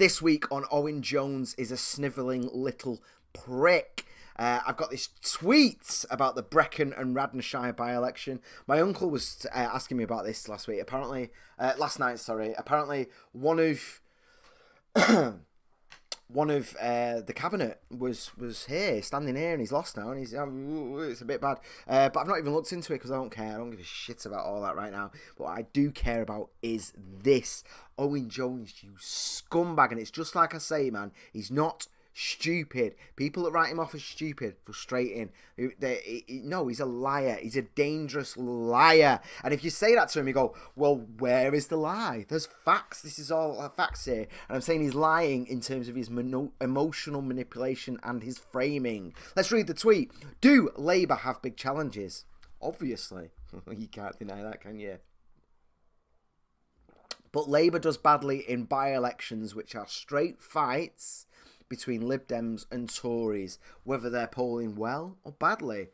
This week on Owen Jones is a snivelling little prick. I've got this tweet about the Brecon and Radnorshire by-election. My uncle was asking me about this last night. Apparently, one of the cabinet was here, standing here, and he's lost now, and he's it's a bit bad. But I've not even looked into it because I don't care. I don't give a shit about all that right now. But what I do care about is this. Owen Jones, you scumbag. And it's just like I say, man, he's not stupid. People that write him off as stupid, frustrating. No, he's a liar. He's a dangerous liar. And if you say that to him, you go, well, where is the lie? There's facts. This is all facts here. And I'm saying he's lying in terms of his emotional manipulation and his framing. Let's read the tweet. Do Labour have big challenges? Obviously. You can't deny that, can you? But Labour does badly in by-elections, which are straight fights between Lib Dems and Tories, whether they're polling well or badly.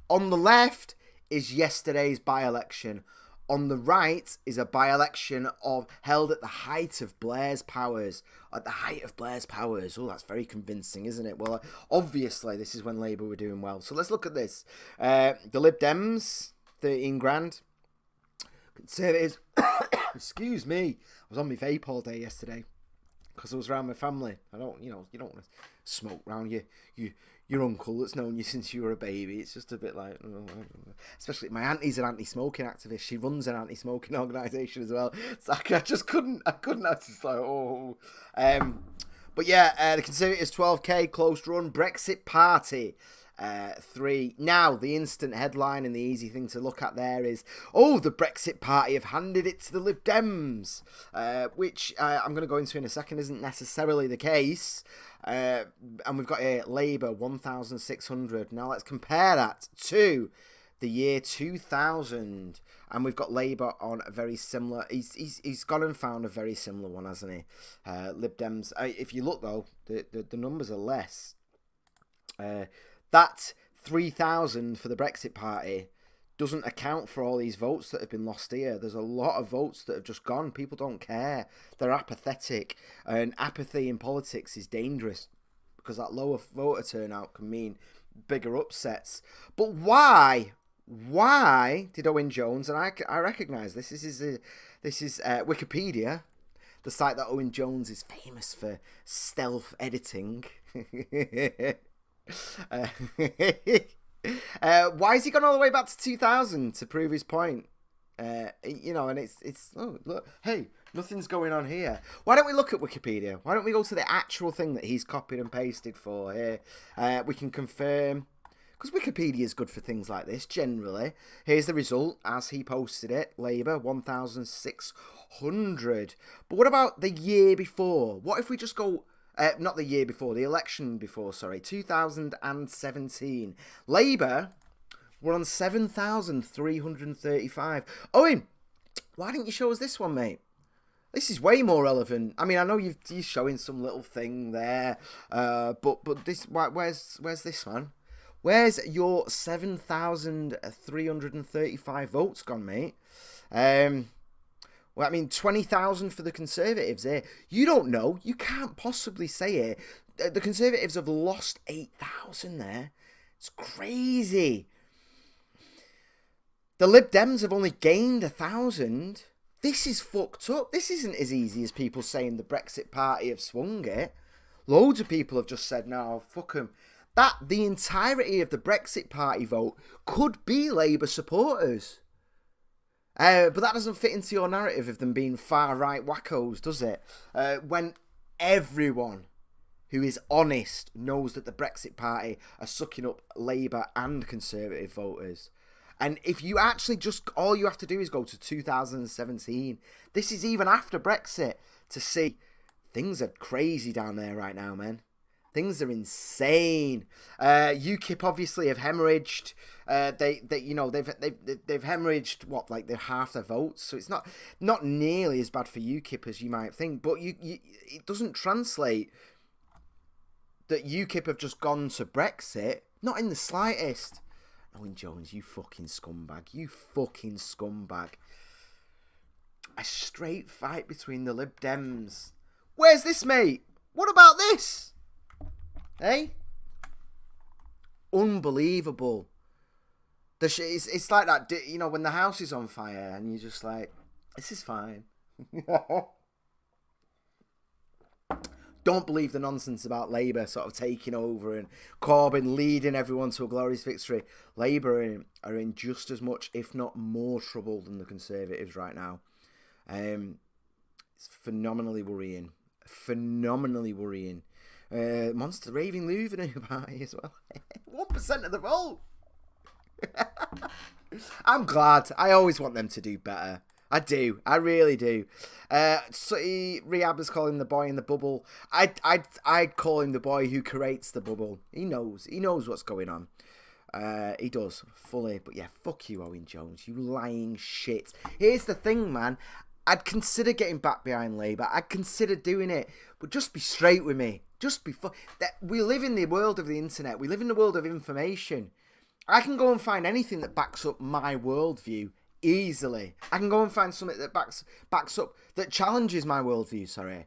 On the left is yesterday's by-election. On the right is a by-election held at the height of Blair's powers. At the height of Blair's powers. Oh, that's very convincing, isn't it? Well, obviously, this is when Labour were doing well. So let's look at this. The Lib Dems, 13 grand. Conservatives, excuse me, I was on my vape all day yesterday because I was around my family. You don't want to smoke around your uncle that's known you since you were a baby. It's just a bit like, especially my auntie's an anti-smoking activist. She runs an anti-smoking organisation as well. So I just couldn't. I just like, oh. But yeah, the Conservatives 12k close run. Brexit Party 3. Now, the instant headline and the easy thing to look at there is, the Brexit Party have handed it to the Lib Dems, which I'm going to go into in a second isn't necessarily the case. And we've got a Labour 1,600. Now, let's compare that to the year 2000. And we've got Labour on a very similar. He's gone and found a very similar one, hasn't he? Lib Dems. If you look, though, the numbers are less. That 3,000 for the Brexit Party doesn't account for all these votes that have been lost here. There's a lot of votes that have just gone. People don't care. They're apathetic. And apathy in politics is dangerous because that lower voter turnout can mean bigger upsets. But why? Why did Owen Jones, and I recognise this is Wikipedia, the site that Owen Jones is famous for stealth editing. Why has he gone all the way back to 2000 to prove his point? And it's look, hey, nothing's going on here. Why don't we look at Wikipedia? Why don't we go to the actual thing that he's copied and pasted for here? We can confirm, because Wikipedia is good for things like this generally. Here's the result as he posted it. Labour 1,600. But what about the year before? What if we just go? Not the year before, the election before, 2017. Labour were on 7,335. Owen, why didn't you show us this one, mate? This is way more relevant. I mean, I know you're showing some little thing there, but this, where's this one? Where's your 7,335 votes gone, mate? Well, I mean, 20,000 for the Conservatives here. You don't know. You can't possibly say it. The Conservatives have lost 8,000 there. It's crazy. The Lib Dems have only gained 1,000. This is fucked up. This isn't as easy as people saying the Brexit Party have swung it. Loads of people have just said, no, fuck them. The entirety of the Brexit Party vote could be Labour supporters. But that doesn't fit into your narrative of them being far-right wackos, does it? When everyone who is honest knows that the Brexit Party are sucking up Labour and Conservative voters. And if you actually all you have to do is go to 2017. This is even after Brexit to see things are crazy down there right now, man. Things are insane. UKIP obviously have hemorrhaged. They've hemorrhaged they're half their votes. So it's not nearly as bad for UKIP as you might think. But it doesn't translate that UKIP have just gone to Brexit. Not in the slightest. Owen Jones, you fucking scumbag. You fucking scumbag. A straight fight between the Lib Dems. Where's this, mate? What about this? Hey? Unbelievable. It's like that, you know, when the house is on fire and you're just like, this is fine. Don't believe the nonsense about Labour sort of taking over and Corbyn leading everyone to a glorious victory. Labour are in just as much, if not more, trouble than the Conservatives right now. It's phenomenally worrying. Phenomenally worrying. Monster Raving Lutheran Party as well. 1% of the vote. I'm glad. I always want them to do better. I do. I really do. Rehab is calling the boy in the bubble. I'd call him the boy who creates the bubble. He knows. He knows what's going on. He does, fully. But yeah, fuck you, Owen Jones. You lying shit. Here's the thing, man. I'd consider getting back behind Labour. I'd consider doing it. But just be straight with me. Just be... We live in the world of the internet. We live in the world of information. I can go and find anything that backs up my worldview easily. I can go and find something that backs up, that challenges my worldview, sorry.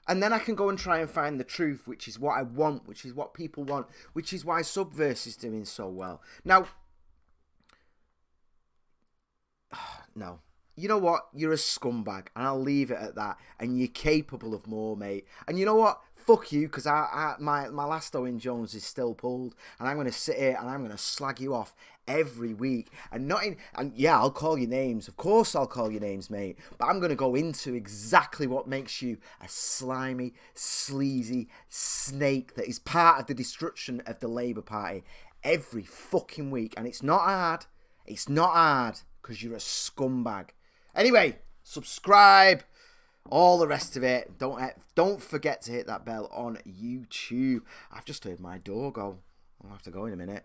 And then I can go and try and find the truth, which is what I want, which is what people want, which is why Subverse is doing so well. Now, no. You know what? You're a scumbag, and I'll leave it at that. And you're capable of more, mate. And you know what? Fuck you, because my last Owen Jones is still pulled, and I'm going to sit here and I'm going to slag you off every week. And yeah, I'll call you names. Of course I'll call you names, mate. But I'm going to go into exactly what makes you a slimy, sleazy snake that is part of the destruction of the Labour Party every fucking week. And it's not hard. It's not hard, because you're a scumbag. Anyway, subscribe, all the rest of it. Don't forget to hit that bell on YouTube. I've just heard my door go. I'll have to go in a minute.